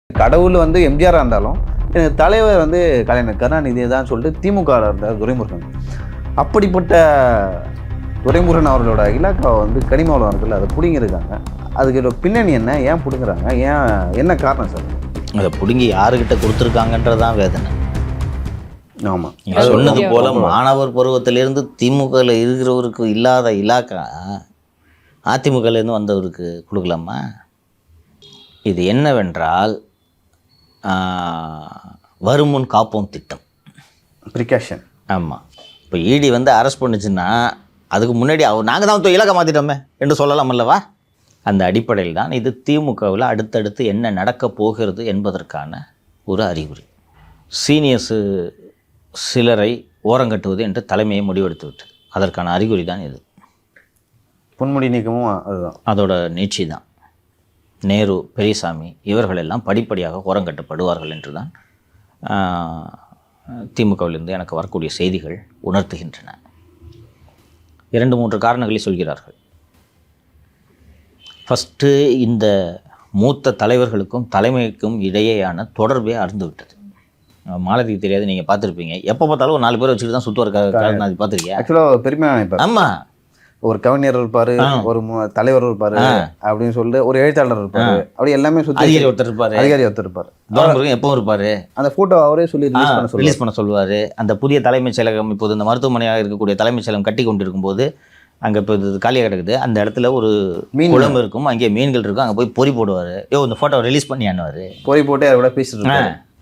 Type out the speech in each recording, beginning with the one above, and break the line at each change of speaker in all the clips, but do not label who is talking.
கடவுள் வந்து எம்ஜிஆராக இருந்தாலும் எனக்கு தலைவர் வந்து கலைஞர் கருணாநிதியை தான் சொல்லிட்டு திமுக இருந்தார் துரைமுருகன். அப்படிப்பட்ட துரைமுருகன் அவர்களோட இலாக்காவை வந்து கனிமவளம் இருக்குல்ல, அதை பிடிங்கிருக்காங்க. அதுக்கு பின்னணி என்ன, ஏன் பிடுங்குறாங்க, ஏன், என்ன காரணம் சார்?
அதை பிடுங்கி யாருக்கிட்ட கொடுத்துருக்காங்கன்றதான் வேதனை.
ஆமாம்,
நீங்கள் சொன்னது போல் மாணவர் பருவத்திலேருந்து திமுகவில் இருக்கிறவருக்கு இல்லாத இலாக்கா அதிமுகலேருந்து வந்தவருக்கு கொடுக்கலாமா? இது என்னவென்றால் வருமுன் காப்போம் திட்டம்,
ப்ரிகாஷன்.
ஆமாம். இப்போ இடி வந்து அரெஸ்ட் பண்ணுச்சுன்னா அதுக்கு முன்னாடி நாங்கள் தான் இலக்கை மாற்றிட்டோமே என்று சொல்லலாம் அல்லவா? அந்த அடிப்படையில் தான் இது திமுகவில் அடுத்தடுத்து என்ன நடக்கப் போகிறது என்பதற்கான ஒரு அறிகுறி. சீனியர்ஸு சிலரை ஓரங்கட்டுவது என்று தலைமையை முடிவெடுத்து விட்டது. அதற்கான அறிகுறி தான் இது.
பொன்முடி நீக்கமும் அதுதான், அதோட
நீட்சி தான். நேரு, பெரியசாமி இவர்களெல்லாம் படிப்படியாக ஓரங்கட்டப்படுவார்கள் என்று தான் திமுகவிலிருந்து எனக்கு வரக்கூடிய செய்திகள் உணர்த்துகின்றன. 2-3 காரணங்களை சொல்கிறார்கள். ஃபஸ்ட்டு, இந்த மூத்த தலைவர்களுக்கும் தலைமைக்கும் இடையேயான தொடர்பே அறுந்து விட்டது. மாலதிக்கு தெரியாது, நீங்கள் பார்த்துருப்பீங்க. எப்போ பார்த்தாலும் ஒரு 4 பேர் வச்சுட்டு தான் சுற்றுவார். அது பார்த்துருக்கீங்க?
ஆக்சுவலாக பெருமையாக நினைப்பார்.
ஆமாம்,
ஒரு கவிஞர் இருப்பார், ஒரு தலைவர் இருப்பார் அப்படின்னு சொல்லிட்டு, ஒரு எழுத்தாளர் இருப்பார், அப்படி எல்லாமே சுற்றி
அதிகாரி ஒருத்தர் இருப்பார். எப்பவும் இருப்பார்.
அந்த ஃபோட்டோ அவரே சொல்லி
ரிலீஸ் பண்ண சொல்லுவார். அந்த புதிய தலைமைச் செயலகம் இப்போது இந்த மருத்துவமனையாக இருக்கக்கூடிய தலைமைச் செயலகம் கட்டி கொண்டு இருக்கும்போது அங்கே இப்போ இது காலியாக கிடக்குது. அந்த இடத்துல ஒரு குளம் இருக்கும், அங்கே மீன்கள் இருக்கும். அங்கே போய் பொறி போடுவார். இந்த ஃபோட்டோ ரிலீஸ் பண்ணியானுவார்.
பொறி போட்டு அதை விட பேசிட்டு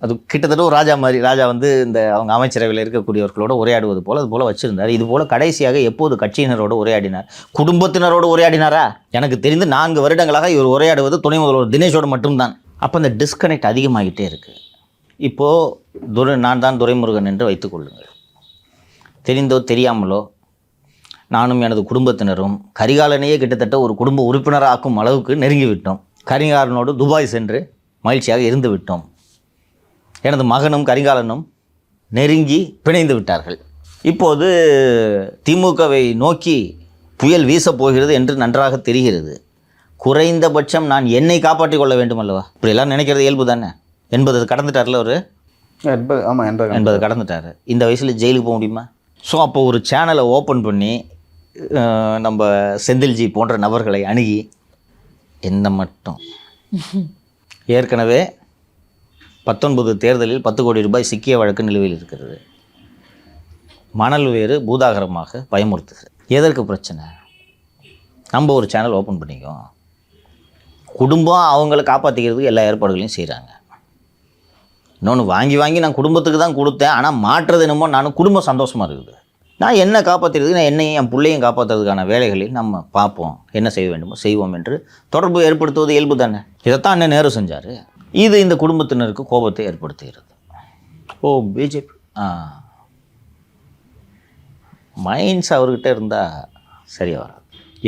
அது கிட்டத்தட்ட ஒரு ராஜா மாதிரி. ராஜா வந்து இந்த அவங்க அமைச்சரவையில் இருக்கக்கூடியவர்களோட உரையாடுவது போல் அது போல் வச்சுருந்தார். இது போல் கடைசியாக எப்போது கட்சியினரோடு உரையாடினார்? குடும்பத்தினரோடு உரையாடினாரா? எனக்கு தெரிந்து 4 வருடங்களாக இவர் உரையாடுவது துணை முதல்வர் தினேஷோடு மட்டும்தான். அப்போ அந்த டிஸ்கனெக்ட் அதிகமாகிட்டே இருக்குது. இப்போது நான் தான் துரைமுருகன் என்று வைத்துக்கொள்ளுங்கள். தெரிந்தோ தெரியாமலோ நானும் எனது குடும்பத்தினரும் கரிகாலனையே கிட்டத்தட்ட ஒரு குடும்ப உறுப்பினராக்கும் அளவுக்கு நெருங்கிவிட்டோம். கரிகாலனோடு துபாய் சென்று மகிழ்ச்சியாக இருந்து விட்டோம். எனது மகனும் கரிகாலனும் நெருங்கி பிணைந்து விட்டார்கள். இப்போது திமுகவை நோக்கி புயல் வீசப் போகிறது என்று நன்றாக தெரிகிறது. குறைந்தபட்சம் நான் என்னை காப்பாற்றிக் கொள்ள வேண்டும் அல்லவா? இப்படியெல்லாம் நினைக்கிறது இயல்பு தானே. 80 கடந்துட்டார்ல ஒரு 80 கடந்துட்டார். இந்த வயசில் ஜெயிலுக்கு போக முடியுமா? ஸோ அப்போ ஒரு சேனலை ஓப்பன் பண்ணி நம்ம செந்தில்ஜி போன்ற நபர்களை அணுகி என்ன மட்டும் ஏற்கனவே 19 தேர்தலில் 10 கோடி ரூபாய் சிக்கிய வழக்கு நிலுவையில் இருக்கிறது. மணல் வேறு பூதாகரமாக பயமுறுத்துகிறது. எதற்கு பிரச்சனை? நம்ம ஒரு சேனல் ஓப்பன் பண்ணிக்கோ. குடும்பம் அவங்கள காப்பாற்றிக்கிறதுக்கு எல்லா ஏற்பாடுகளையும் செய்கிறாங்க. இன்னொன்று, வாங்கி நான் குடும்பத்துக்கு தான் கொடுத்தேன், ஆனால் மாற்றுறது என்னமோ நானும் குடும்பம் சந்தோஷமாக இருக்குது. நான் என்ன காப்பாற்றுறதுக்கு, நான் என்னையும் என் பிள்ளையும் காப்பாற்றுறதுக்கான வேலைகளில் நம்ம பார்ப்போம், என்ன செய்ய வேண்டுமோ செய்வோம் என்று தொடர்பு ஏற்படுத்துவது இயல்பு தானே. இதைத்தான் அண்ணன் நேரு செஞ்சார். இது இந்த குடும்பத்தினருக்கு கோபத்தை ஏற்படுத்துகிறது. பிஜேபி மைண்ட்ஸ் அவர்கிட்ட இருந்தால் சரியாக வராது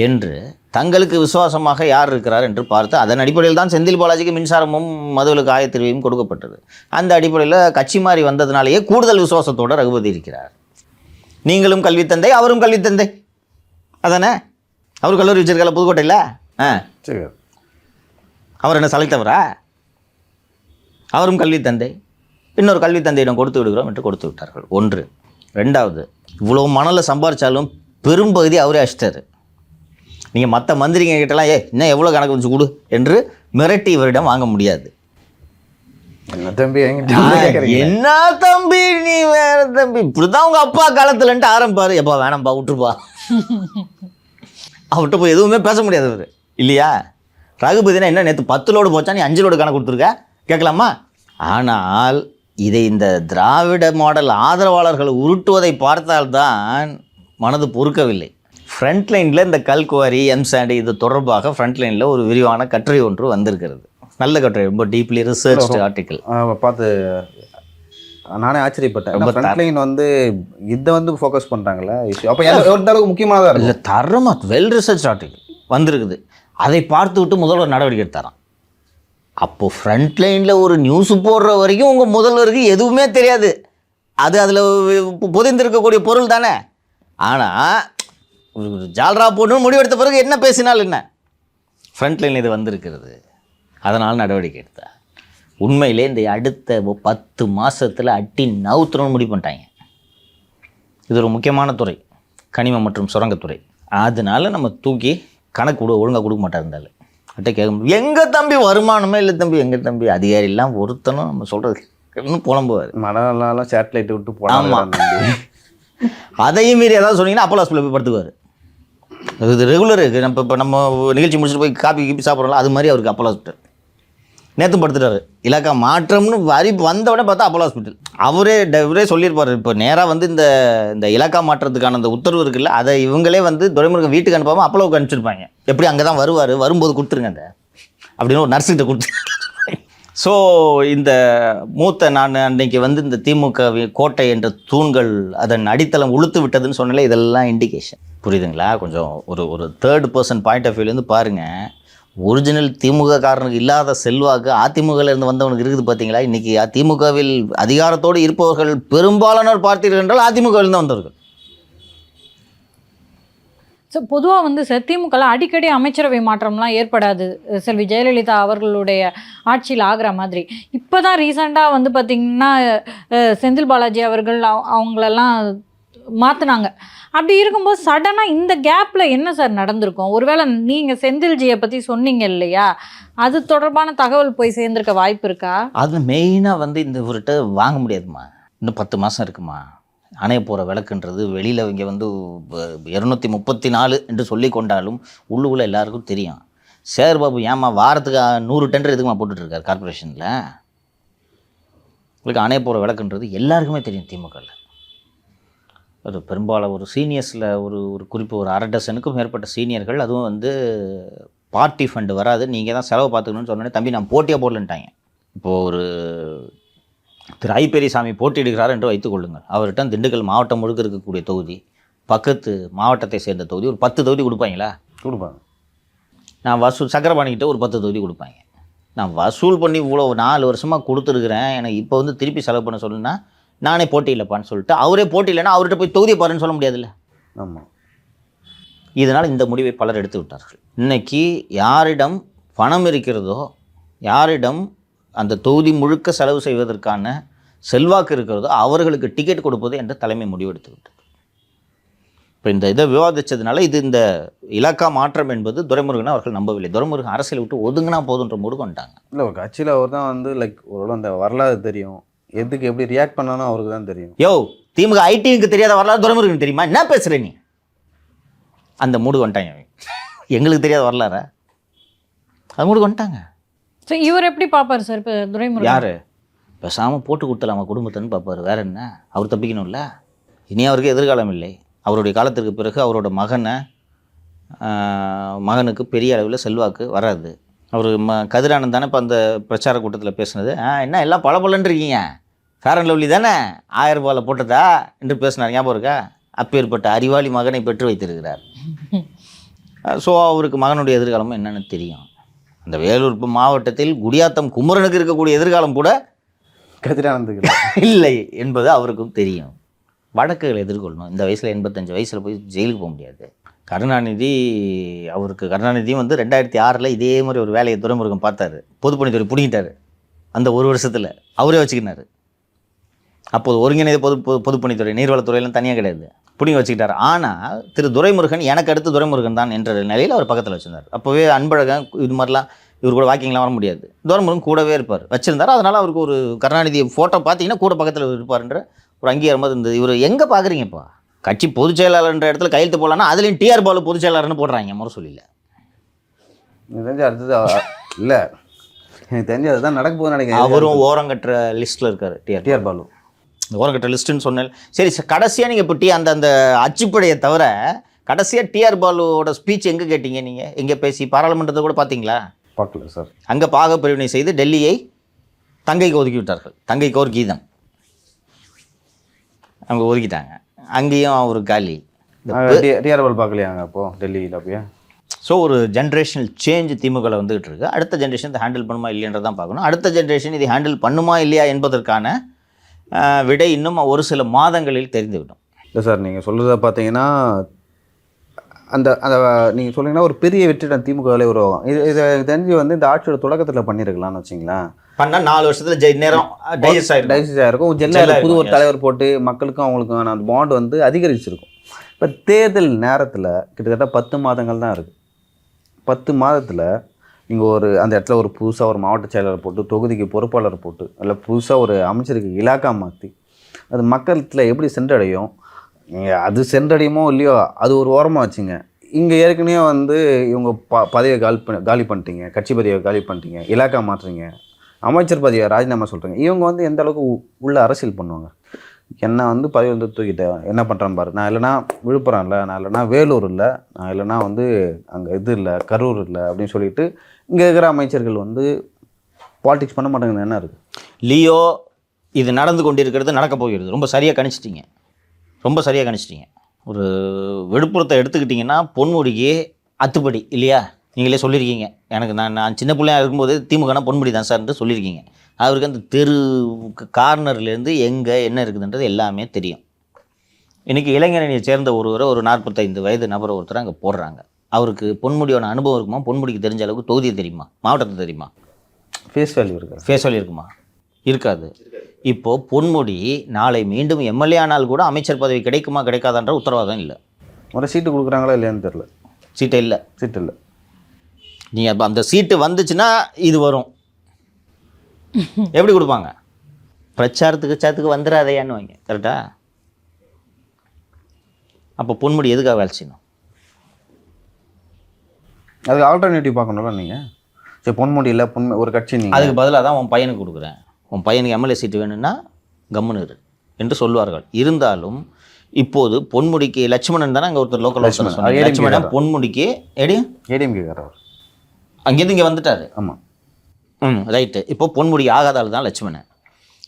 என்று தங்களுக்கு விசுவாசமாக யார் இருக்கிறார் என்று பார்த்து அதன் அடிப்படையில் தான் செந்தில் பாலாஜிக்கு மின்சாரமும் மதுவிலக்கு ஆயத்தீர்வையும் கொடுக்கப்பட்டது. அந்த அடிப்படையில் கட்சி மாறி வந்ததுனாலேயே கூடுதல் விசுவாசத்தோடு ரகுபதி இருக்கிறார். நீங்களும் கல்வித்தந்தை, அவரும் கல்வித்தந்தை அதானே? அவர் கல்லூரி வச்சிருக்கல புதுக்கோட்டையில். அவர் என்ன சலைத்தவரா? அவரும் கல்வித்தந்தை. இன்னொரு கல்வித்தந்தையிடம் கொடுத்து விடுகிறோம் என்று கொடுத்து விட்டார்கள். 1. 2வது, இவ்வளோ மணலை சம்பாரித்தாலும் பெரும்பகுதி அவரே அடிச்சிட்டாரு. நீங்கள் மற்ற மந்திரிங்க கிட்டலாம் இன்னும் எவ்வளோ கணக்கு வச்சு கொடு என்று மிரட்டி இவரிடம் வாங்க முடியாது. என்ன தம்பி நீ வேற தம்பி, இப்படிதான் உங்கள் அப்பா காலத்துலன்ட்டு ஆரம்பிப்பார். எப்பா வேணாம்ப்பா விட்டுருப்பா, அவர்கிட்ட போய் எதுவுமே பேச முடியாது அவர் இல்லையா? ரகுபதினா என்ன, நேற்று 10 லோடு போச்சா, நீ 5 லோடு கணக்கு கொடுத்துருக்க கேட்கலாமா? ஆனால் இதை இந்த திராவிட மாடல் ஆதரவாளர்கள் உருட்டுவதை பார்த்தால்தான் மனது பொறுக்கவில்லை. ஃப்ரண்ட்லைனில் இந்த கல்குவாரி, எம்சாண்ட் இது தொடர்பாக ஃப்ரண்ட்லைனில் ஒரு விரிவான கட்டுரை ஒன்று வந்திருக்கிறது. நல்ல கட்டுரை, ரொம்ப டீப்லி ரிசர்ச் ஆர்டிக்கல்
பார்த்து நானே ஆச்சரியப்பட்டேன். ஃப்ரண்ட்லைன் வந்து இதை வந்து ஃபோக்கஸ் பண்ணுறாங்களே. அப்போ எந்த அளவுக்கு முக்கியமானதாக இல்லை,
தரமாக வெல் ரிசர்ச் ஆர்டிக்கல் வந்திருக்குது. அதை பார்த்து விட்டு முதல்வர் நடவடிக்கை எடுத்தாராம். அப்போது ஃப்ரண்ட்லைனில் ஒரு நியூஸ் போடுற வரைக்கும் உங்கள் முதல்வருக்கு எதுவுமே தெரியாது. அது அதில் புதைந்திருக்கக்கூடிய பொருள் தானே. ஆனால் ஜால்ரா போடணும்னு முடிவெடுத்த பிறகு என்ன பேசினால் என்ன? ஃப்ரண்ட்லைனில் இது வந்திருக்கிறது, அதனால் நடவடிக்கை எடுத்தார். உண்மையிலே இந்த அடுத்த 10 மாதத்தில் அட்டி நவுத்துறோன்னு முடிவு பண்ணிட்டாங்க. இது ஒரு முக்கியமான துறை, கனிம மற்றும் சுரங்கத்துறை. அதனால நம்ம தூக்கி கணக்கு ஒழுங்காக கொடுக்க மாட்டார் இருந்தாலும் அட்டை கேட்க எங்கள் தம்பி வருமானமே இல்லை தம்பி, எங்கள் தம்பி அதிகாரிலாம் ஒருத்தனும் நம்ம சொல்கிறது இன்னும் புலம்புவார்.
மனநலம் சேட்டலைட் விட்டு போடாமல்
அதையும் மீறி ஏதாவது சொன்னீங்கன்னா அப்போலோ ஹாஸ்பிட்டல் போய் படுத்துக்குவார். இது ரெகுலர் இருக்குது. இப்போ நம்ம நிகழ்ச்சி முடிச்சுட்டு போய் காப்பி சாப்பிட்றோம்ல, அது மாதிரி அவருக்கு அப்போலோ ஹாஸ்பிட்டல் நேற்று படுத்துட்டாரு. இலாக்கா மாற்றம்னு வந்த உடனே பார்த்தா அப்போலோ ஹாஸ்பிட்டல். அவரே சொல்லியிருப்பார். இப்போ நேராக வந்து இந்த இலாக்கா மாற்றத்துக்கான அந்த உத்தரவு இருக்குல்ல, அதை இவங்களே வந்து துரைமுருகன் வீட்டுக்கு அனுப்பாமல் அப்போலோவுக்கு அனுப்பிச்சிருப்பாங்க. எப்படி அங்கே தான் வரும்போது கொடுத்துருங்க அந்த அப்படின்னு ஒரு நர்ஸுக்கிட்ட கொடுத்து. ஸோ இந்த நான் அன்றைக்கி வந்து இந்த திமுக கோட்டை என்ற தூண்கள் அதன் அடித்தளம் உளுத்து விட்டதுன்னு சொன்னாலே இதெல்லாம் இண்டிகேஷன். புரியுதுங்களா? கொஞ்சம் ஒரு தேர்ட் பர்சன் பாயிண்ட் ஆஃப் வியூலேருந்து பாருங்கள். ஒரிஜினல் திமுக காரனுக்கு இல்லாத செல்வாக்கு அதிமுகலேருந்து வந்தவனுக்கு இருக்குது பார்த்தீங்களா? இன்றைக்கி திமுகவில் அதிகாரத்தோடு இருப்பவர்கள் பெரும்பாலானோர் பார்த்தீர்கள் என்றால் அதிமுகவிலிருந்து வந்தவர்கள்.
ஸோ பொதுவாக வந்து திமுகவில் அடிக்கடி அமைச்சரவை மாற்றம்லாம் ஏற்படாது. செல்வி ஜெயலலிதா அவர்களுடைய ஆட்சியில் ஆகிற மாதிரி. இப்போ தான் ரீசெண்டாக வந்து பார்த்திங்கன்னா செந்தில் பாலாஜி அவர்கள் அவங்களெல்லாம் மாற்றினாங்க. அப்படி இருக்கும்போது சடனாக இந்த கேப்பில் என்ன சார் நடந்திருக்கும்? ஒருவேளை நீங்கள் செந்தில்ஜியை பற்றி சொன்னீங்க இல்லையா, அது தொடர்பான தகவல் போய் சேர்ந்துருக்க வாய்ப்பு இருக்கா?
அது மெயினாக வந்து இந்த இவர்கிட்ட வாங்க முடியாதுமா. இன்னும் 10 மாதம் இருக்குமா? அணைய போகிற விளக்குன்றது வெளியில் இங்கே வந்து 234 என்று சொல்லி கொண்டாலும் உள்ளுக்குள்ளே எல்லாருக்கும் தெரியும். சேகர்பாபு ஏமா வாரத்துக்கு 100 டெண்டர் எதுக்குமா போட்டுட்ருக்கார் கார்பரேஷனில்? உங்களுக்கு அணைய போகிற விளக்குன்றது எல்லாருக்குமே தெரியும். திமுகவில் ஒரு பெரும்பாலும் ஒரு சீனியர்ஸில் ஒரு குறிப்பு ஒரு 1/2 டசனுக்கும் மேற்பட்ட சீனியர்கள், அதுவும் வந்து பார்ட்டி ஃபண்டு வராது, நீங்கள் தான் செலவு பார்த்துக்கணும்னு சொன்னோன்னே தம்பி நான் போட்டியாக போடலன்ட்டாங்க. இப்போது ஒரு திரு ஐ பெரியசாமி போட்டியிடுகிறார் என்று வைத்துக்கொள்ளுங்கள். அவர்கிட்ட திண்டுக்கல் மாவட்டம் முழுக்க இருக்கக்கூடிய தொகுதி, பக்கத்து மாவட்டத்தை சேர்ந்த தொகுதி ஒரு 10 தொகுதி கொடுப்பாங்களா?
கொடுப்பாங்க.
நான் சக்கரபாணிக்கிட்ட ஒரு 10 தொகுதி கொடுப்பாங்க. நான் வசூல் பண்ணி இவ்வளோ 4 வருஷமாக கொடுத்துருக்குறேன், எனக்கு இப்போ வந்து திருப்பி செலவு பண்ண சொல்லுன்னா நானே போட்டி இல்லைப்பான்னு சொல்லிட்டு அவரே போட்டி இல்லைன்னா அவர்கிட்ட போய் தொகுதியை பாருன்னு சொல்ல முடியாதுல்ல.
ஆமாம்.
இதனால் இந்த முடிவை பலர் எடுத்து விட்டார்கள். இன்றைக்கி யாரிடம் பணம் இருக்கிறதோ, யாரிடம் அந்த தொகுதி முழுக்க செலவு செய்வதற்கான செல்வாக்கு இருக்கிறதோ அவர்களுக்கு டிக்கெட் கொடுப்பது என்ற தலைமை முடிவெடுத்து விட்டது. இப்போ இதை விவாதித்ததுனால இந்த இலாக்கா மாற்றம் என்பது துரைமுருகனை அவர்கள் நம்பவில்லை. துரைமுருகன் அரசியல் விட்டு ஒதுங்கினா போதுன்ற முடிவு வந்துட்டாங்க.
இல்லை, ஒரு கட்சியில் அவர் தான் வந்து ஒரு அந்த வரலாறு தெரியும், எதுக்கு எப்படி ரியாக்ட் பண்ணாலும் அவருக்கு தான் தெரியும்.
திமுக ஐடிக்கு தெரியாத வரலாறு துரைமுருகன் தெரியுமா? என்ன பேசுகிற நீ? அந்த மூடு வந்துட்டாங்க. எங்களுக்கு தெரியாத வரலாறா? அது மூடு வந்துட்டாங்க.
ஸோ இவர் எப்படி பார்ப்பார் சார் இப்போ துரைமுருகன்?
யார் பேசாமல் போட்டு கொடுத்தலாமா குடும்பத்தைன்னு பார்ப்பார். வேறு என்ன? அவர் தப்பிக்கணும்ல. இனி அவருக்கு எதிர்காலம் இல்லை. அவருடைய காலத்திற்கு பிறகு அவரோட மகனுக்கு பெரிய அளவில் செல்வாக்கு வராது. அவர் கதிரானந்த் தானே இப்போ அந்த பிரச்சார கூட்டத்தில் பேசுனது. என்ன எல்லாம் பலன்னு இருக்கீங்க, ஃபேர் அண்ட் லவ்லி தானே 1000 ரூபாயில் போட்டதா என்று பேசினார், ஞாபகம் இருக்கா? அப்பேற்பட்ட அறிவாளி மகனை பெற்று வைத்திருக்கிறார். ஸோ அவருக்கு மகனுடைய எதிர்காலமும் என்னென்னு தெரியும். அந்த வேலூர் மாவட்டத்தில் குடியாத்தம் குமரனுக்கு இருக்கக்கூடிய எதிர்காலம் கூட
கதிரானந்துக்கு
இல்லை என்பது அவருக்கும் தெரியும். வழக்குகளை எதிர்கொள்ளணும். இந்த வயசில் 85 வயசில் போய் ஜெயிலுக்கு போக முடியாது. கருணாநிதியும் வந்து 2006 இதே மாதிரி ஒரு வேலையை துரைமுருகன் பார்த்தாரு. பொதுப்பணித்துறை பிடிங்கிட்டாரு. அந்த ஒரு வருஷத்தில் அவரே வச்சுக்கினார். அப்போது ஒருங்கிணைந்த பொதுப்பணித்துறை நீர்வளத்துறையெல்லாம் தனியாக கிடையாது, பிடிங்க வச்சுக்கிட்டார். ஆனால் திரு துரைமுருகன் எனக்கு அடுத்து துரைமுருகன் தான் என்ற நிலையில் அவர் பக்கத்தில் வச்சுருந்தார். அப்போவே அன்பழகன் இது மாதிரிலாம் இவர் கூட வாக்கிங்லாம் வர முடியாது, துரைமுருகன் கூடவே இருப்பார் வச்சுருந்தார். அதனால் அவருக்கு ஒரு கருணாநிதி ஃபோட்டோ பார்த்தீங்கன்னா கூட பக்கத்தில் இருப்பார்ன்ற ஒரு அங்கீகாரமாக இருந்தது. இவர் எங்கே பார்க்குறீங்கப்பா? கட்சி பொதுச் செயலாளர்ன்ற இடத்துல கையெழுத்து போடலான்னா அதுலேயும் டிஆர் பாலு பொதுச் செயலாளர்னு போடுறாங்க. முறை சொல்லியில்
எனக்கு தெரிஞ்ச அடுத்தது இல்லை, எனக்கு தெரிஞ்சு அதுதான் நடக்க போகுதுன்னு நினைக்கிறேன்.
அவரும் ஓரங்கட்டுற லிஸ்ட்டில் இருக்கார் டிஆர் பாலு. ஓரங்கட்ட லிஸ்ட்டுன்னு சொன்னேன். சரி, கடைசியாக நீங்கள் இப்போ அந்த அச்சுப்படையை தவிர கடைசியாக டிஆர் பாலுவோட ஸ்பீச் எங்கே கேட்டீங்க? நீங்கள் எங்கே பேசி பாராளுமன்றத்தை கூட பார்த்தீங்களா?
பார்க்கல சார்.
அங்கே பாக பிரிவினை செய்து டெல்லியை தங்கைக்கு ஒதுக்கி விட்டார்கள். தங்கைக்கு ஒரு கீதம் அங்கே ஒதுக்கிட்டாங்க. அங்கேயும் அவர் காலி.
டிஆர் பாலு பார்க்கலையாங்க அப்போது டெல்லியில் போய்?
ஸோ ஒரு ஜென்ரேஷனல் சேஞ்ச் திமுகவில் வந்துகிட்டு இருக்கு. அடுத்த ஜென்ரேஷன் இதை ஹேண்டில் பண்ணுமா இல்லைன்றதான் பார்க்கணும். அடுத்த ஜென்ரேஷன் இதை ஹேண்டில் பண்ணுமா இல்லையா என்பதற்கான விடை இன்னும் ஒரு சில மாதங்களில் தெரிந்துவிடும்.
இல்லை சார், நீங்கள் சொல்கிறத பார்த்தீங்கன்னா அந்த அந்த நீங்கள் சொன்னீங்கன்னா ஒரு பெரிய வெற்றி தான் திமுகவிலே உருவாகும். இதை தெரிஞ்சு வந்து இந்த ஆட்சியோட தொடக்கத்தில் பண்ணியிருக்கலாம்னு வச்சிங்களேன்.
பண்ணால் 4 வருஷத்தில் நேரம் டைஜஸ்ட்
ஆகிருக்கும். ஜெல்லாக புது ஒரு தலைவர் போட்டு மக்களுக்கும் அவங்களுக்கும் அந்த பாண்ட் வந்து அதிகரிச்சிருக்கும். இப்போ தேர்தல் நேரத்தில் கிட்டத்தட்ட 10 மாதங்கள் தான் இருக்குது. 10 மாதத்தில் நீங்கள் ஒரு அந்த இடத்துல ஒரு புதுசாக ஒரு மாவட்ட செயலாளர் போட்டு, தொகுதிக்கு பொறுப்பாளர் போட்டு, இல்லை புதுசாக ஒரு அமைச்சருக்கு இலாக்கா மாற்றி அது மக்களத்தில் எப்படி சென்றடையும், நீங்கள் அது சென்றடையுமோ இல்லையோ அது ஒரு ஓரமாக வச்சுங்க. இங்கே ஏற்கனவே வந்து இவங்க பதவியை காலி பண்ணிட்டீங்க, கட்சி பதவியை காலி பண்ணிட்டீங்க, இலாக்கா மாற்றுறீங்க, அமைச்சர் பதவியை ராஜினாமா சொல்கிறீங்க. இவங்க வந்து எந்த அளவுக்கு உள்ள அரசியல் பண்ணுவாங்க? என்ன வந்து பதவி வந்து தூக்கிட்டேன், என்ன பண்ணுறேன் பாரு, நான் இல்லைனா விழுப்புரம் இல்லை, நான் இல்லைனா வேலூர் இல்லை, நான் இல்லைனா வந்து அங்கே இது இல்லை, கரூர் இல்லை அப்படின்னு சொல்லிட்டு இங்கே இருக்கிற அமைச்சர்கள் வந்து பாலிடிக்ஸ் பண்ண மாட்டாங்கன்னு என்ன இருக்குது?
லியோ இது நடந்து கொண்டிருக்கிறது, நடக்க போகிறது. ரொம்ப சரியாக கணிச்சிட்டிங்க, ரொம்ப சரியாக கணிச்சிட்டிங்க. ஒரு விழுப்புரத்தை எடுத்துக்கிட்டிங்கன்னா பொன்முடிக்கு அத்துப்படி இல்லையா? நீங்களே சொல்லியிருக்கீங்க. எனக்கு நான் சின்ன பிள்ளையாக இருக்கும்போது திமுகனா பொன்முடி தான் சார்ன்ட்டு சொல்லியிருக்கீங்க. அவருக்கு அந்த தெரு கார்னர்லேருந்து எங்கே என்ன இருக்குதுன்றது எல்லாமே தெரியும். இன்றைக்கி இளைஞரணியை சேர்ந்த ஒருவரை ஒரு 45 வயது நபர் ஒருத்தர் அங்கே போடுறாங்க. அவருக்கு பொன்முடியோட அனுபவம் இருக்குமா? பொன்முடிக்கு தெரிஞ்ச அளவுக்கு தொகுதியை தெரியுமா? மாவட்டத்தை தெரியுமா?
ஃபேஸ் வேல்யூ இருக்கா?
ஃபேஸ் வேல்யூ இருக்குமா? இருக்காது. இப்போது பொன்முடி நாளை மீண்டும் எம்எல்ஏ ஆனால் கூட அமைச்சர் பதவி கிடைக்குமா கிடைக்காதான்ற உத்தரவாதம் இல்லை.
ஒரு சீட்டு கொடுக்குறாங்களா இல்லையான்னு தெரில.
சீட்டை இல்லை,
சீட்டு இல்லை.
நீங்கள் அப்போ அந்த சீட்டு வந்துச்சுன்னா இது வரும். எப்படி கொடுப்பாங்க? பிரச்சாரத்துக்கு வந்துடாதையான்னு வாங்க. கரெக்டா? அப்போ பொன்முடி எதுக்காக வேலை செய்யணும்?
அதுக்கு ஆல்டர்னேட்டிவ் பார்க்கணும்ல நீங்கள். சரி, பொன்முடி இல்லை, ஒரு கட்சி நீங்கள்
அதுக்கு பதிலாக தான் உன் பையனுக்கு கொடுக்குறேன், உன் பையனுக்கு எம்எல்ஏ சீட்டு வேணும்னா கம்முன்னு என்று சொல்வார்கள். இருந்தாலும் இப்போது பொன்முடிக்கு லட்சுமணன் தானே அங்கே ஒருத்தர் லோக்கல் லட்சுமணன் பொன்முடிக்கு
ஏடிஎம்கேக்காரர்
அங்கேருந்து இங்கே வந்துட்டார்.
ஆமாம்.
ரைட்டு. இப்போ பொன்முடி ஆகாதால் தான்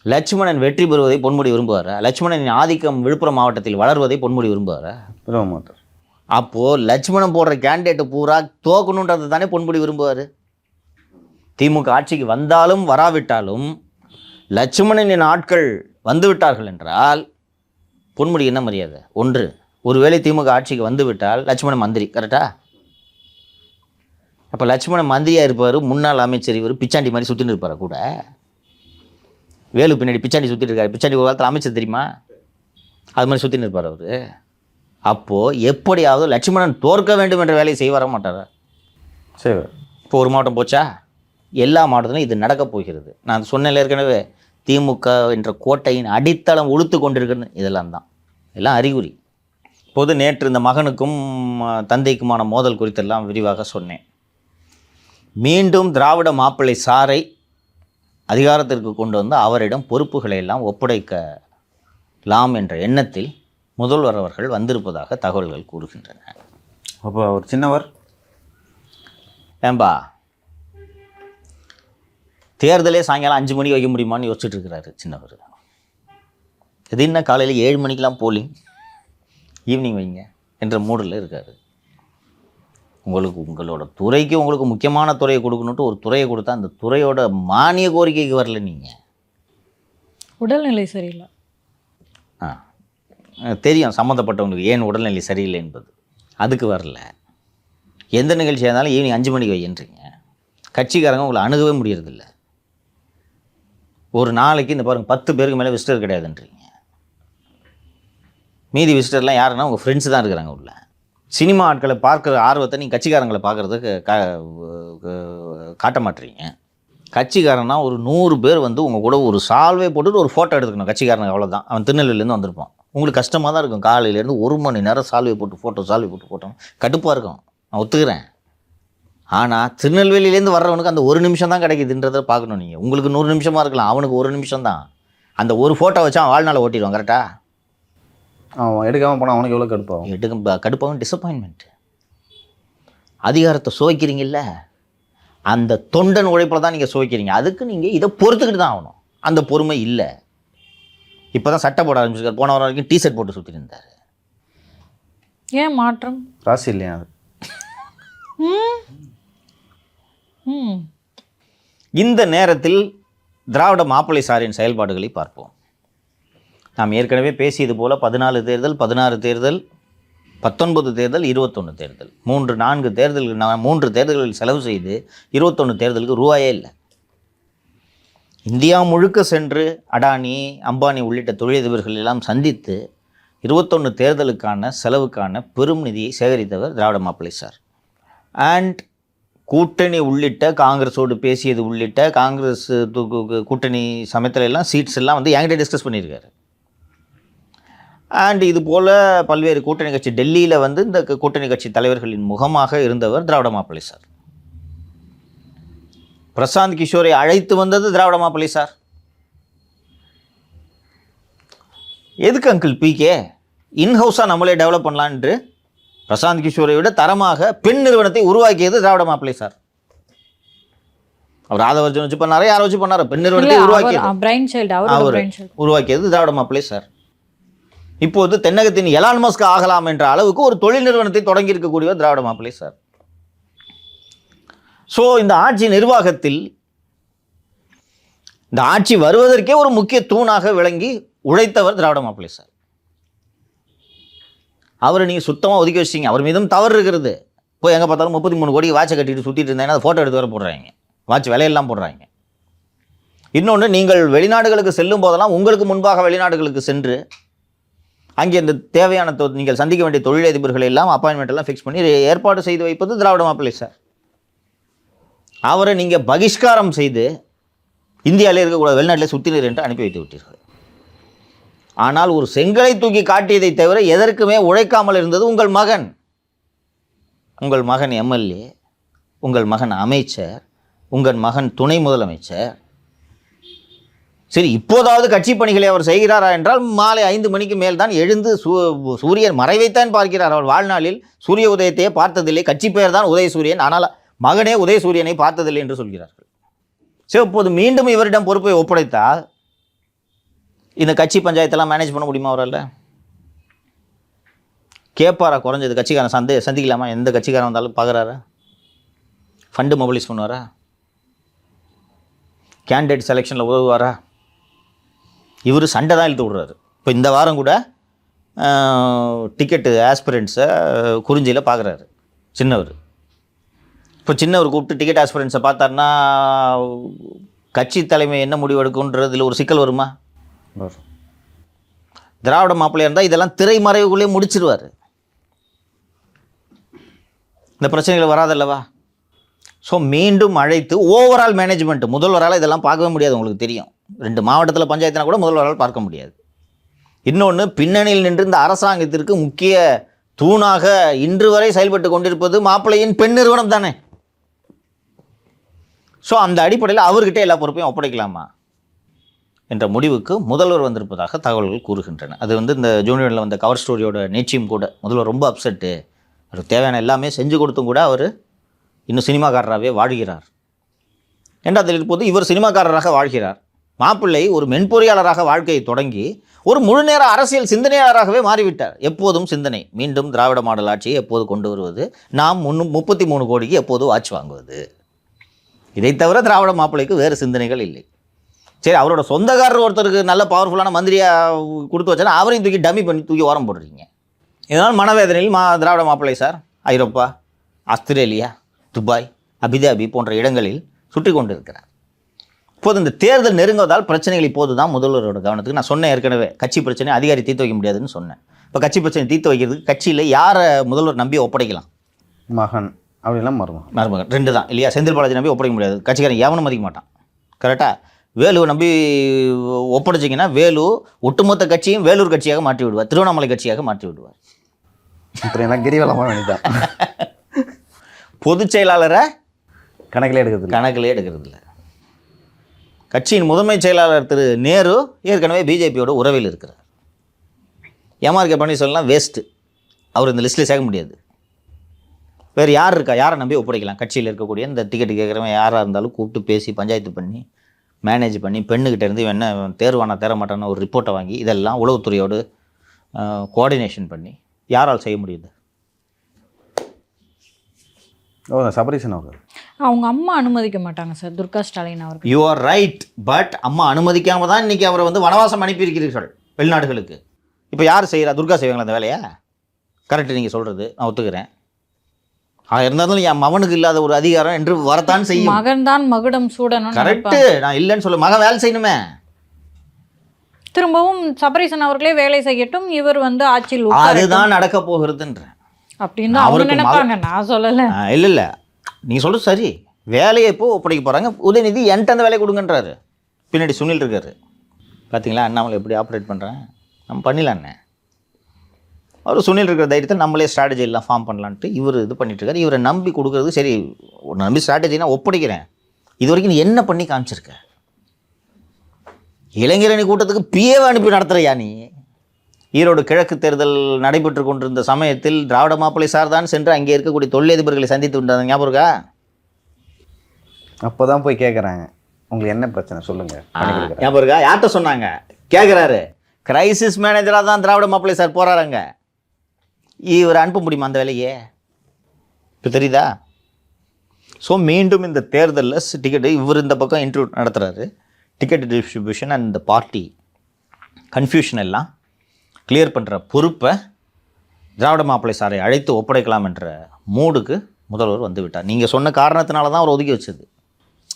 லட்சுமணன் வெற்றி பெறுவதை பொன்முடி விரும்புவாரா? லட்சுமணனின் ஆதிக்கம் விழுப்புரம் மாவட்டத்தில் வளர்வதை பொன்முடி விரும்புவாரா?
விரும்ப மாட்டார்.
அப்போது லட்சுமணன் போடுற கேண்டிடேட்டு பூரா தோக்கணுன்றது தானே பொன்முடி விரும்புவார். திமுக ஆட்சிக்கு வந்தாலும் வராவிட்டாலும் லட்சுமணனின் ஆட்கள் வந்துவிட்டார்கள் என்றால் பொன்முடி என்ன மரியாதை? ஒருவேளை திமுக ஆட்சிக்கு வந்துவிட்டால் லட்சுமணன் மந்திரி. கரெக்டா? அப்போ லட்சுமணன் மந்திரியாக இருப்பார், முன்னாள் அமைச்சர். இவர் பிச்சாண்டி மாதிரி சுற்றின்னு இருப்பார். கூட வேலு பின்னாடி பிச்சாண்டி சுற்றிட்டு இருக்காரு. பிச்சாண்டி ஒரு காலத்தில் அமைச்சர் தெரியுமா? அது மாதிரி சுற்றின்னு இருப்பார் அவர். அப்போது எப்படியாவது லட்சுமணன் தோற்க வேண்டும் என்ற வேலையை செய்ய வர மாட்டாரா?
சரி.
இப்போ ஒரு மாவட்டம் போச்சா? எல்லா மாவட்டத்திலும் இது நடக்கப் போகிறது. நான் சொன்னேன் ஏற்கனவே, திமுக என்ற கோட்டையின் அடித்தளம் உழுத்து கொண்டிருக்கிறது. இதெல்லாம் தான் எல்லாம் அறிகுறி. இப்போது நேற்று இந்த மகனுக்கும் தந்தைக்குமான மோதல் குறித்தெல்லாம் விரிவாக சொன்னேன். மீண்டும் திராவிட மாப்பிள்ளை சாரை அதிகாரத்திற்கு கொண்டு வந்து அவரிடம் பொறுப்புகளை எல்லாம் ஒப்படைக்கலாம் என்ற எண்ணத்தில் முதல்வர் அவர்கள் வந்திருப்பதாக தகவல்கள் கூறுகின்றன.
அப்போ ஒரு சின்னவர்
ஏம்பா தேர்தலே சாயங்காலம் 5 மணிக்கு வைக்க முடியுமான்னு யோசிச்சுட்டு இருக்கிறாரு சின்னவர். இது என்ன காலையில் 7 மணிக்கெலாம் போலிங், ஈவினிங் வைங்க என்ற மூடில் இருக்காரு. உங்களோட துறைக்கு உங்களுக்கு முக்கியமான துறையை கொடுக்கணுன்ட்டு ஒரு துறையை கொடுத்தா அந்த துறையோட மானிய கோரிக்கைக்கு வரல. நீங்கள்
உடல்நிலை சரியில்லை.
தெரியும் சம்மந்தப்பட்டவங்களுக்கு ஏன் உடல்நிலை சரியில்லை என்பது. அதுக்கு வரல. எந்த நிகழ்ச்சியாக இருந்தாலும் ஈவினிங் 5 மணிக்கு வைன்றீங்க. கட்சிக்காரங்க உங்களை அணுகவே முடியறதில்ல. ஒரு நாளைக்கு இந்த பாருங்கள் 10 பேருக்கு மேலே விசிட்டர் கிடையாதுன்றீங்க. மீதி விசிட்டர்லாம் யாருன்னா உங்கள் ஃப்ரெண்ட்ஸு தான் இருக்கிறாங்க உள்ள. சினிமா ஆட்களை பார்க்குற ஆர்வத்தை நீங்கள் கட்சிக்காரங்களை பார்க்குறதுக்கு காட்ட மாட்டீங்க. கட்சிக்காரனா ஒரு 100 பேர் வந்து உங்கள் கூட ஒரு சால்வே போட்டுட்டு ஒரு ஃபோட்டோ எடுத்துக்கணும். கட்சிக்காரனுக்கு அவ்வளோதான். அவன் திருநெல்வேலியிலேருந்து வந்திருப்பான். உங்களுக்கு கஷ்டமாக தான் இருக்கும். காலையிலேருந்து 1 மணி நேரம் சால்வே போட்டு ஃபோட்டோ கடுப்பாக இருக்கும், நான் ஒத்துக்கிறேன். ஆனால் திருநெல்வேலியிலேருந்து வர்றவனுக்கு அந்த 1 நிமிஷம் தான் கிடைக்குதுன்றதை பார்க்கணும். நீங்கள் உங்களுக்கு 100 நிமிஷமாக இருக்கலாம், அவனுக்கு 1 நிமிஷம் தான். அந்த ஒரு ஃபோட்டோ வச்சு அவன் வாழ்நாளை ஓட்டிடுவான். கரெக்டாக?
அவன் எடுக்காமல் போனால் அவனுக்கு எவ்வளோ கடுப்பாகும்?
கடுப்பாகும், டிசப்பாயின்மெண்ட்டு. அதிகாரத்தை சுவைக்கிறீங்கல்ல, அந்த தொண்டன் உழைப்பில் தான் நீங்கள் சுவைக்கிறீங்க. அதுக்கு நீங்கள் இதை பொறுத்துக்கிட்டு தான் ஆகணும். அந்த பொறுமை இல்லை. இப்போ தான் சட்டை போட ஆரம்பிச்சிருக்காரு. போன வாரம் வரைக்கும் டிஷர்ட் போட்டு சுற்றிட்டு இருந்தார்.
ஏன் மாற்றம்?
ராசி இல்லையா அது?
இந்த நேரத்தில் திராவிட மாப்பிள்ளை சாரின் செயல்பாடுகளை பார்ப்போம். நாம் ஏற்கனவே பேசியது போல் 14 தேர்தல் 16 தேர்தல் 19 தேர்தல் 21 தேர்தல் 3-4 தேர்தல்கள், நான் 3 தேர்தல்கள் செலவு செய்து 21 தேர்தலுக்கு ரூபாயே இல்லை. இந்தியா முழுக்க சென்று அடானி, அம்பானி உள்ளிட்ட தொழிலதிபர்கள் எல்லாம் சந்தித்து 21 தேர்தலுக்கான செலவுக்கான பெரும் நிதியை சேகரித்தவர் திராவிட மாப்பிள்ளை சார். அண்ட் கூட்டணி உள்ளிட்ட காங்கிரஸோடு பேசியது உள்ளிட்ட காங்கிரஸ் கூட்டணி சமயத்துல எல்லாம் சீட்ஸ் எல்லாம் வந்து என்கிட்ட டிஸ்கஸ் பண்ணியிருக்காரு. அண்ட் இது போல் பல்வேறு கூட்டணி கட்சி, டெல்லியில் வந்து இந்த கூட்டணி கட்சி தலைவர்களின் முகமாக இருந்தவர் திராவிட மாப்பிள்ளை சார். பிரசாந்த் கிஷோரை அழைத்து வந்தது திராவிட மாப்பிள்ளை சார். எதுக்கு அங்கிள் பிகே இன்ஹவுஸாக நம்மளே டெவலப் பண்ணலான்ட்டு பிரசாந்த் கிஷோரை விட தரமாக பெண் நிறுவனத்தை உருவாக்கியது திராவிட மாப்பிள்ளை சார். அவர் ஆதவர்ஜன் வச்சு பண்ணாரு, யாரை வச்சு பண்ணாரு, பெண் நிறுவனத்தை உருவாக்கியது திராவிட மாப்பிள்ளை சார். இப்போது தென்னகத்தின் எலான் மஸ்க் ஆகலாம் என்ற அளவுக்கு ஒரு தொழில் நிறுவனத்தை தொடங்கி இருக்கக்கூடியவர் திராவிட மாப்பிள்ளை சார். ஸோ இந்த ஆட்சி நிர்வாகத்தில் இந்த ஆட்சி வருவதற்கே ஒரு முக்கிய தூணாக விளங்கி உழைத்தவர் திராவிட மாப்பிள்ளை சார். அவரை நீங்கள் சுத்தமாக ஒதுக்கி வச்சிங்க. அவர் மீதும் தவறு இருக்கிறது. போய் எங்கே பார்த்தாலும் 33 கோடி வாட்சை கட்டிட்டு சுற்றிட்டு இருந்தேன்னா அதை ஃபோட்டோ எடுத்து வர போடுறாங்க, வாட்ச் விலையெல்லாம் போடுறாங்க. இன்னொன்று, நீங்கள் வெளிநாடுகளுக்கு செல்லும் போதெல்லாம் உங்களுக்கு முன்பாக வெளிநாடுகளுக்கு சென்று அங்கே இந்த தேவையான நீங்கள் சந்திக்க வேண்டிய தொழிலதிபர்களை எல்லாம் அப்பாயின்மெண்ட் எல்லாம் ஃபிக்ஸ் பண்ணி ஏற்பாடு செய்து வைப்பது திராவிட மாப்பிள்ளை சார். அவரை நீங்கள் பகிஷ்காரம் செய்து இந்தியாவிலே இருக்கக்கூடாது, வெளிநாட்டிலே சுற்றினர் என்று அனுப்பி வைத்து விட்டீர்கள். ஆனால் ஒரு செங்கலை தூக்கி காட்டியதை தவிர எதற்குமே உழைக்காமல் இருந்தது உங்கள் மகன். உங்கள் மகன் எம்எல்ஏ, உங்கள் மகன் அமைச்சர், உங்கள் மகன் துணை முதலமைச்சர். சரி, இப்போதாவது கட்சி பணிகளை அவர் செய்கிறாரா என்றால் மாலை 5 மணிக்கு மேல் தான் எழுந்து சூரியன் மறைவைத்தான் பார்க்கிறார். அவர் வாழ்நாளில் சூரிய உதயத்தையே பார்த்ததில்லை. கட்சி பெயர் தான் உதயசூரியன், ஆனால் மகனே உதயசூரியனை பார்த்ததில்லை என்று சொல்கிறார்கள். சரி, இப்போது மீண்டும் இவரிடம் பொறுப்பை ஒப்படைத்தால் இந்த கட்சி பஞ்சாயத்தெல்லாம் மேனேஜ் பண்ண முடியுமா அவரால்? கேட்பாரா? குறைஞ்சது கட்சிக்காரன் சந்திக்கலாமா? எந்த கட்சிக்காரன் வந்தாலும் பார்க்குறாரா? ஃபண்டு மொபிலைஸ் பண்ணுவாரா? கேண்டிடேட் செலெக்ஷனில் உதவுவாரா? இவர் சண்டை தான் இழுத்து விடுறாரு. இப்போ இந்த வாரம் கூட டிக்கெட்டு ஆஸ்பிரண்ட்ஸை குறிஞ்சியில் பார்க்குறாரு சின்னவர். இப்போ சின்னவர் கூப்பிட்டு டிக்கெட் ஆஸ்பிரண்ட்ஸை பார்த்தாருன்னா கட்சி தலைமை என்ன முடிவு எடுக்குன்றதில் ஒரு சிக்கல் வருமா? திராவிட மாப்பிள்ளையாக இருந்தால் இதெல்லாம் திரைமறைவுக்குள்ளே முடிச்சிருவார். இந்த பிரச்சனைகள் வராதல்லவா? ஸோ மீண்டும் அழைத்து ஓவரால் மேனேஜ்மெண்ட், முதல்வரால் இதெல்லாம் பார்க்கவே முடியாது. உங்களுக்கு தெரியும், 2 மாவட்டத்தில் பஞ்சாயத்தினா கூட முதல்வரால் பார்க்க முடியாது. இன்னொன்று, பின்னணியில் நின்று இந்த அரசாங்கத்திற்கு முக்கிய தூணாக இன்று வரை செயல்பட்டு கொண்டிருப்பது மாப்பிள்ளையின் பெண் நிறுவனம் தானே. ஸோ அந்த அடிப்படையில் அவர்கிட்ட எல்லா பொறுப்பையும் ஒப்படைக்கலாமா என்ற முடிவுக்கு முதல்வர் வந்திருப்பதாக தகவல்கள் கூறுகின்றன. அது வந்து இந்த ஜூனியரில் வந்த கவர் ஸ்டோரியோட நீட்சியும் கூட. முதல்வர் ரொம்ப அப்செட்டு, அவருக்கு தேவையான எல்லாமே செஞ்சு கொடுத்தும் கூட அவர் இன்னும் சினிமாக்காரராகவே வாழ்கிறார் என்று அதில் இருப்போது இவர் சினிமாக்காரராக வாழ்கிறார். மாப்பிள்ளை ஒரு மென்பொறியாளராக வாழ்க்கையை தொடங்கி ஒரு முழுநேர அரசியல் சிந்தனையாளராகவே மாறிவிட்டார். எப்போதும் சிந்தனை, மீண்டும் திராவிட மாடல் ஆட்சியை எப்போது கொண்டு வருவது, நாம் 33 கோடிக்கு எப்போது வாட்ச் வாங்குவது, இதை தவிர திராவிட மாப்பிள்ளைக்கு வேறு சிந்தனைகள் இல்லை. சரி, அவரோட சொந்தக்காரர் ஒருத்தருக்கு நல்ல பவர்ஃபுல்லான மந்திரியாக கொடுத்து வச்சாலும் அவரையும் தூக்கி பண்ணி தூக்கி ஓரம் போடுறீங்க. இதனால் மனவேதனையில் திராவிட மாப்பிள்ளை சார் ஐரோப்பா, ஆஸ்திரேலியா, துபாய், அபிதாபி போன்ற இடங்களில் சுற்றி கொண்டு இருக்கிறார். இப்போது இந்த தேர்தல் நெருங்குவதால் பிரச்சனைகள் இப்போது தான் முதல்வரோட கவனத்துக்கு. நான் சொன்னேன் ஏற்கனவே, கட்சி பிரச்சனை அதிகாரி தீர்த்து வைக்க முடியாதுன்னு சொன்னேன். இப்போ கட்சி பிரச்சனை தீர்த்து வைக்கிறதுக்கு கட்சியில் யாரை முதல்வர் நம்பி ஒப்படைக்கலாம்?
மகன் அப்படிலாம் மருமகன் 2 தான் இல்லையா? செந்தில் பாலாஜி நம்பி ஒப்படைக்க முடியாது. கட்சிக்காரன் எவனும் மதிக்க மாட்டான். கரெக்டாக வேலுவை நம்பி ஒப்படைச்சிங்கன்னா வேலு ஒட்டுமொத்த கட்சியும் வேலூர் கட்சியாக மாற்றி விடுவார், திருவண்ணாமலை கட்சியாக மாற்றி விடுவார். இப்படியெல்லாம் கிரிவலமாக வேண்டியதான்.
பொதுச் செயலாளரை
கணக்கிலே எடுக்கிறது இல்லை. கட்சியின் முதன்மை செயலாளர் திரு நேரு ஏற்கனவே பிஜேபியோட உறவில் இருக்கிறார். எம்ஆர்கே பன்னீர்செல்வம்லாம் வேஸ்ட்டு, அவர் இந்த லிஸ்ட்டில் சேர்க்க முடியாது. வேறு யார் இருக்கா? யாரை நம்பி ஒப்படைக்கலாம்? கட்சியில் இருக்கக்கூடிய இந்த டிக்கெட்டு கேட்குறவன் யாராக இருந்தாலும் கூப்பிட்டு பேசி பஞ்சாயத்து பண்ணி மேனேஜ் பண்ணி பெண்ணுக்கிட்ட இருந்து என்ன தேர்வானா தேர மாட்டான்னு ஒரு ரிப்போர்ட்டை வாங்கி இதெல்லாம் உளவுத்துறையோடு கோஆர்டினேஷன் பண்ணி யாரால் செய்ய முடியுது? சபரீசன் அவர்கள்
அவங்க அம்மா அனுமதிக்க மாட்டாங்க சார், துர்கா ஸ்டாலின் அவர்கள்.
யூ ஆர் ரைட், பட் அம்மா அனுமதிக்காம தான் இன்றைக்கி அவரை வந்து வனவாசம் அனுப்பியிருக்கிறீர்கள் வெளிநாடுகளுக்கு. இப்போ யார் செய்கிறா? துர்கா செய்வாங்களா அந்த வேலையை? கரெக்டு நீங்கள் சொல்கிறது, நான் ஒத்துக்கிறேன். இருந்தாலும் என் மகனுக்கு இல்லாத ஒரு அதிகாரம் என்று வரத்தான் செய்யும்.
மகன் தான் மகுடம் சூடணும்.
கரெக்டு, நான் இல்லைன்னு சொல்ல, மகன் வேலை செய்யணுமே.
திரும்பவும் சபரீசன் அவர்களே வேலை செய்யட்டும், இவர் வந்து ஆட்சியில்
அதுதான் நடக்க போகிறதுன்ற
அப்படின்னு அவங்க நினைப்பாங்க, நான் சொல்லலை.
இல்லை நீங்கள் சொல்கிறது சரி. வேலையை இப்போ ஒப்படைக்க போகிறாங்க. உதயநிதி என்கிட்ட அந்த வேலையை கொடுங்கன்றாரு. பின்னாடி சுனில் இருக்காரு. பார்த்தீங்களா அண்ணாமலை எப்படி ஆப்ரேட் பண்ணுறேன், நம்ம பண்ணிடலாண்ணே. அவர் சுனில் இருக்கிற தைரியத்தை நம்மளே ஸ்ட்ராட்டஜி எல்லாம் ஃபார்ம் பண்ணலான்ட்டு இவர் இது பண்ணிட்டு இருக்காரு. இவரை நம்பி கொடுக்குறது சரி, ஒரு நம்பி ஸ்ட்ராட்டஜினா ஒப்படைக்கிறேன். இது வரைக்கும் நீ என்ன பண்ணி காமிச்சிருக்க? இளைஞரணி கூட்டத்துக்கு பிஏவை அனுப்பி நடத்துகிறியா நீ? ஈரோடு கிழக்கு தேர்தல் நடைபெற்று கொண்டிருந்த சமயத்தில் திராவிட மாப்பிள்ளை சார்தான் சென்று அங்கே இருக்கக்கூடிய தொழிலதிபர்களை சந்தித்து விட்டாங்க, ஞாபகம் இருக்கா?
அப்போ தான் போய் கேட்குறாங்க, உங்களுக்கு என்ன பிரச்சனை சொல்லுங்கள்,
ஞாபகம் இருக்கா? யார்கிட்ட சொன்னாங்க? கேட்குறாரு. கிரைசிஸ் மேனேஜராக தான் திராவிட மாப்பிள்ளை சார் போகிறாருங்க. இவர் அனுப்ப முடியுமா அந்த வேலையே? இப்போ தெரியுதா? ஸோ மீண்டும் இந்த தேர்தலில் டிக்கெட்டு இவர் இந்த பக்கம் இன்டர்வியூ நடத்துகிறாரு. டிக்கெட் டிஸ்ட்ரிபியூஷன் அண்ட் இந்த பார்ட்டி கன்ஃபியூஷன் எல்லாம் கிளியர் பண்ணுற பொறுப்பை திராவிட மாப்பிள்ளை சாரை அழைத்து ஒப்படைக்கலாம் என்ற மூடுக்கு முதல்வர் வந்து விட்டார். நீங்கள் சொன்ன காரணத்தினால தான் அவர் ஒதுக்கி வச்சது.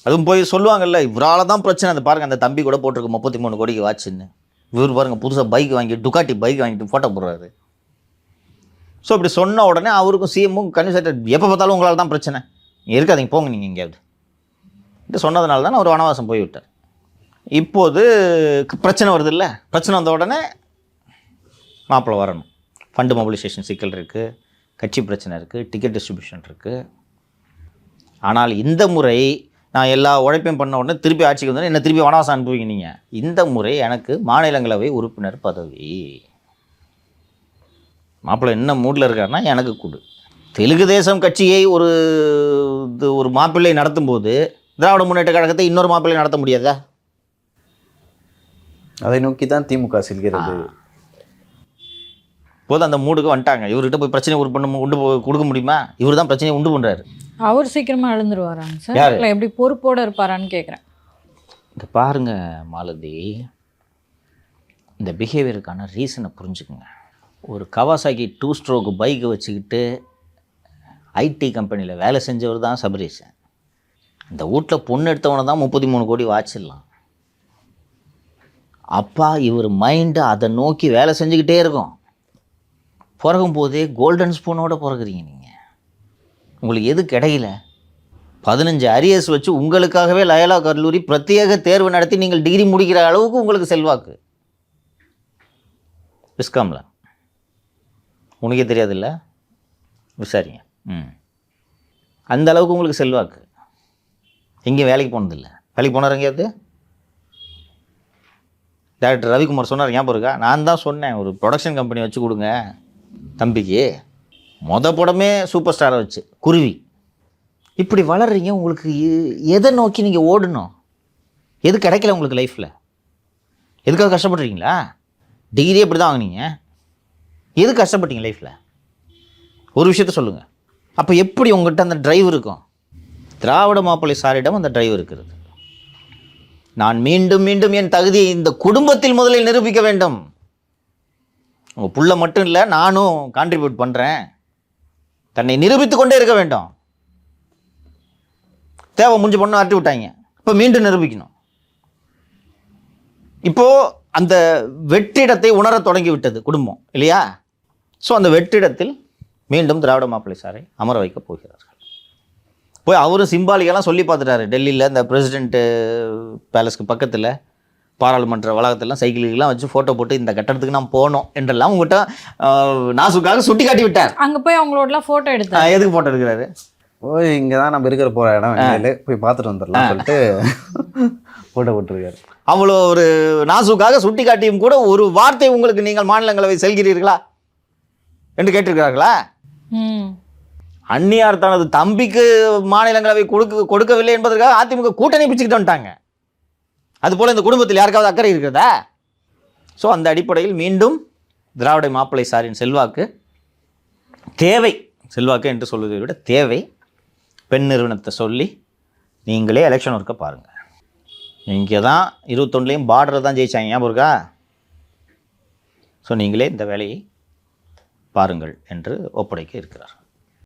அதுவும் போய் சொல்லுவாங்கல்ல, இவரால் தான் பிரச்சனை. அந்த பாருங்கள், அந்த தம்பி கூட போட்டிருக்கு 33 கோடிக்கு வாட்சுன்னு. இவர் பாருங்கள் புதுசாக பைக் வாங்கி டுகாட்டி பைக் வாங்கிட்டு ஃபோட்டோ போடுறாரு. ஸோ இப்படி சொன்ன உடனே அவருக்கும் சிஎம்மும் கன்விசேட்டர் எப்போ பார்த்தாலும் உங்களால் தான் பிரச்சனை, இருக்காதீங்க போங்க நீங்கள் எங்கேயாவது இது சொன்னதுனால தான் அவர் வனவாசம் போய்விட்டார். இப்போது பிரச்சனை வருது இல்லை, பிரச்சனை வந்த உடனே மாப்பிள்ளை வரணும். ஃபண்டு மொபிலைசேஷன் சிக்கல் இருக்குது, கட்சி பிரச்சனை இருக்குது, டிக்கெட் டிஸ்ட்ரிபியூஷன் இருக்குது. ஆனால் இந்த முறை நான் எல்லா உழைப்பையும் பண்ண உடனே திருப்பி ஆட்சிக்கு வந்தோடனே என்ன திருப்பி வனவாசம் அனுப்புவீங்க நீங்கள். இந்த முறை எனக்கு மாநிலங்களவை உறுப்பினர் பதவி. மாப்பிள்ளை என்ன மூடில் இருக்காருன்னா எனக்கு கொடு. தெலுங்கு தேசம் கட்சியை ஒரு மாப்பிள்ளை நடத்தும் போது திராவிட முன்னேற்ற கழகத்தை இன்னொரு மாப்பிள்ளை நடத்த முடியாதா?
அதை நோக்கி தான் திமுக செல்கிறது.
போது அந்த மூடுக்கு வந்துட்டாங்க. இவர்கிட்ட போய் பிரச்சனை உண்டு கொடுக்க முடியுமா? இவர் தான் பிரச்சனையை உண்டு பண்ணுறாரு.
அவர் சீக்கிரமாக எழுந்துருவாராங்க சார், இல்லை எப்படி பொறுப்போடு இருப்பாரான்னு கேட்குறேன்.
இங்கே பாருங்க மாலதி, இந்த பிஹேவியருக்கான ரீசனை புரிஞ்சுக்குங்க. ஒரு கவாசாக்கி 2 ஸ்ட்ரோக் பைக்கை வச்சுக்கிட்டு ஐடி கம்பெனியில் வேலை செஞ்சவர் தான் சபரீசன். இந்த வீட்டில் பொண்ணு எடுத்தவனை தான் 33 கோடி வாட்சிடலாம். அப்பா இவர் மைண்டு அதை நோக்கி வேலை செஞ்சுக்கிட்டே இருக்கும். பிறகும் போதே கோல்டன் ஸ்பூனோட பிறகுறீங்க நீங்கள். உங்களுக்கு எது கிடையில? 15 அரியர்ஸ் வச்சு உங்களுக்காகவே லயோலா கல்லூரி பிரத்யேக தேர்வு நடத்தி நீங்கள் டிகிரி முடிக்கிற அளவுக்கு உங்களுக்கு செல்வாக்கு. விஸ்காமில் உனக்கே தெரியாதுல்ல, விசாரிங்க. அந்த அளவுக்கு உங்களுக்கு செல்வாக்கு. எங்கேயும் வேலைக்கு போனதில்லை. வேலைக்கு போனார் எங்கேயாவது? டைரக்டர் ரவிக்குமார் சொன்னார், ஞாபகம் இருக்கா? நான் தான் சொன்னேன், ஒரு ப்ரொடக்ஷன் கம்பெனி வச்சு கொடுங்க தம்பிக்கு. படமே சூப்பர் ஸ்டாரை வச்சு குருவி. இப்படி வளர்றீங்க. உங்களுக்கு எதை நோக்கி நீங்கள் ஓடணும்? எது கிடைக்கல உங்களுக்கு லைஃப்பில்? எதுக்காக கஷ்டப்படுறீங்களா? டிகிரி எப்படி தான் வாங்கினீங்க? எது கஷ்டப்பட்டீங்க லைஃப்பில்? ஒரு விஷயத்த சொல்லுங்கள். அப்போ எப்படி உங்கள்கிட்ட அந்த டிரைவ் இருக்கும்? திராவிட மாப்பிள்ளை சாரிடம் அந்த டிரைவ் இருக்கிறது. நான் மீண்டும் மீண்டும் என் தகுதியை இந்த குடும்பத்தில் முதலில் நிரூபிக்க வேண்டும். உங்கள் புள்ள மட்டும் இல்லை, நானும் கான்ட்ரிபியூட் பண்ணுறேன். தன்னை நிரூபித்து கொண்டே இருக்க வேண்டும். தேவை முடிஞ்ச பொண்ணு அட்டி விட்டாங்க, இப்போ மீண்டும் நிரூபிக்கணும். இப்போது அந்த வெற்றிடத்தை உணர தொடங்கி விட்டது குடும்பம் இல்லையா? ஸோ அந்த வெற்றிடத்தில் மீண்டும் திராவிட மாப்பிள்ளை சாரை அமர வைக்க போகிறார்கள். போய் அவரும் சிம்பாலிக்கெல்லாம் சொல்லி பார்த்துட்டாரு. டெல்லியில் இந்த பிரசிடென்ட்டு பேலஸ்க்கு பக்கத்தில் பாராளுமன்ற வளாகத்திலாம் சைக்கிளுக்கெல்லாம் வச்சு ஃபோட்டோ போட்டு இந்த கட்டடத்துக்கு நான் போனோம் என்றெல்லாம் உங்கள்கிட்ட நாசுக்காக சுட்டி காட்டி விட்டார்.
அங்கே போய் அவங்களோடலாம் ஃபோட்டோ எடுத்து
எதுக்கு ஃபோட்டோ எடுக்கிறாரு?
ஓ இங்கே தான் நம்ம இருக்கிற போகிற இடம், போய் பார்த்துட்டு வந்துடலாம் சொல்லிட்டு ஃபோட்டோ போட்டுருக்காரு.
அவ்வளோ ஒரு நாசுக்காக சுட்டி காட்டியும் கூட ஒரு வார்த்தை உங்களுக்கு நீங்கள் மாநிலங்களவை செல்கிறீர்களா என்று கேட்டிருக்கிறார்களா? அந்நியார் தனது தம்பிக்கு மாநிலங்களவை கொடுக்கவில்லை என்பதற்காக அதிமுக கூட்டணி பிச்சுக்கிட்டு வந்துட்டாங்க. அதுபோல் இந்த குடும்பத்தில் யாருக்காவது அக்கறை இருக்கிறதா? ஸோ அந்த அடிப்படையில் மீண்டும் திராவிட மாப்பிள்ளை சாரின் செல்வாக்கு தேவை. செல்வாக்கு என்று சொல்வதை விட தேவை. பெண் நிறுவனத்தை சொல்லி நீங்களே எலெக்ஷன் ஒர்க்கை பாருங்கள். இங்கே தான் 21லேயும் பார்டரை தான் ஜெயிச்சாங்க, ஞாபகம் இருக்கா? ஸோ நீங்களே இந்த வேலையை பாருங்கள் என்று ஒப்படைக்க இருக்கிறார்.